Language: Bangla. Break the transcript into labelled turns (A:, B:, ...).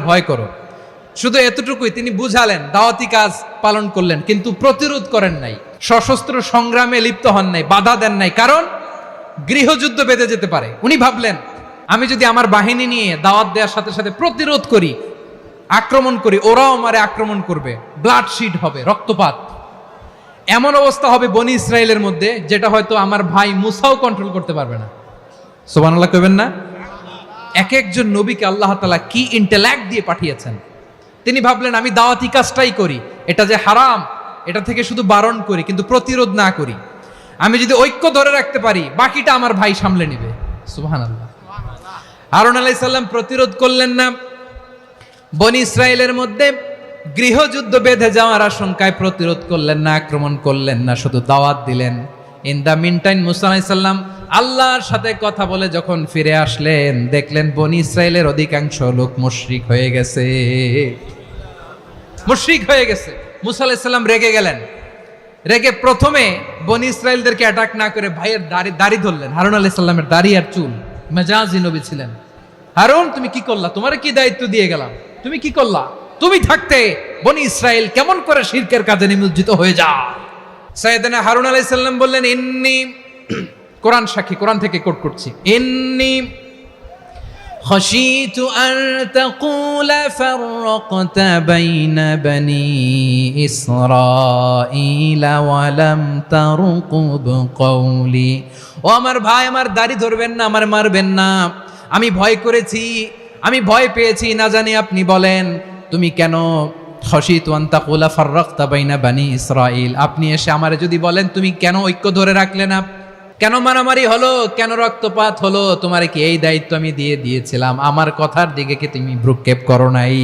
A: ভয় করো। শুধু এতটুকুই তিনি বুঝালেন, দাওয়াতি কাজ পালন করলেন, কিন্তু প্রতিরোধ করেন নাই, সশস্ত্র সংগ্রামে লিপ্ত হন নাই, বাধা দেন নাই, কারণ গৃহযুদ্ধ বেঁধে যেতে পারে। উনি ভাবলেন, আমি যদি আমার বাহিনী নিয়ে দাওয়াত দেওয়ার সাথে সাথে প্রতিরোধ করি, আক্রমণ করি, ওরাও আমারে আক্রমণ করবে, ব্লাডশিড হবে, রক্তপাত, এমন অবস্থা হবে বনি ইসরায়েলের মধ্যে যেটা হয়তো আমার ভাই মুসাও কন্ট্রোল করতে পারবে না। সুবহানাল্লাহ কইবেন না? এক একজন নবীকে আল্লাহ তাআলা কি ইন্টেলেক্ট দিয়ে পাঠিয়েছেন। তিনি ভাবলেন, আমি দাওয়াতি কাজটাই করি, এটা যে হারাম এটা থেকে শুধু বারণ করি, কিন্তু প্রতিরোধ না করি। আমি যদি ঐক্য ধরে রাখতে পারি, বাকিটা আমার ভাই সামলে নিবে। সুবহানাল্লাহ। হারুন আলাইহিস সালাম প্রতিরোধ করলেন না, বনি ইসরায়েলের মধ্যে গৃহযুদ্ধ বেঁধে যাওয়ার আশঙ্কায় প্রতিরোধ করলেন না, আক্রমণ করলেন না, শুধু দাওয়াত দিলেন। ইন দা মিন টাইম মুসা আলাইহিস সালাম আল্লাহর সাথে কথা বলে যখন ফিরে আসলেন, দেখলেন বনি ইসরায়েলের অধিকাংশ লোক মুশরিক হয়ে গেছে, মুশরিক হয়ে গেছে। মুসা আলাইহিস সালাম রেগে গেলেন। রেগে প্রথমে বনি ইসরায়েলদেরকে অ্যাটাক না করে ভাইয়ের দাড়ি ধরলেন। হারুন আলাইহিস সালামের দাড়ি আর চুল, মেজাজি নবী ছিলেন। হারুন, তুমি কি করলা? তোমারে কি দায়িত্ব দিয়ে গেলাম, তুমি কি করলা? তুমি থাকতে বনি ইসরায়েল কেমন করে শিরকের কাজে নিমজ্জিত হয়ে যায়? সাইয়েদনা হারুন আলাইহিস সালাম বললেন, ইন্নী, কোরআন সাক্ষী, কোরআন থেকে কোট করছি, ইন্নী খাশিতু আন তাকুলা ফাররাকতা বাইনা বনি ইসরাঈলা ওয়া লাম তারকুব কওলি। ও আমার ভাই, আমার দাড়ি ধরবেন না, আমার মারবেন না। আমি ভয় করেছি, আমি ভয় পেয়েছি, না জানি আপনি বলেন তুমি কেন খাশিতু আন তাকুলা ফাররাকতা বাইনা বনি ইসরাঈল, আপনি এসে আমারে যদি বলেন তুমি কেন ঐক্য ধরে রাখলে না, কেন মারামারি হলো, কেন রক্তপাত হলো, তোমারে কি এই দায়িত্ব আমি দিয়ে দিয়েছিলাম? আমার কথার দিকে কি তুমি ভ্রুক্ষেপ করো নাই?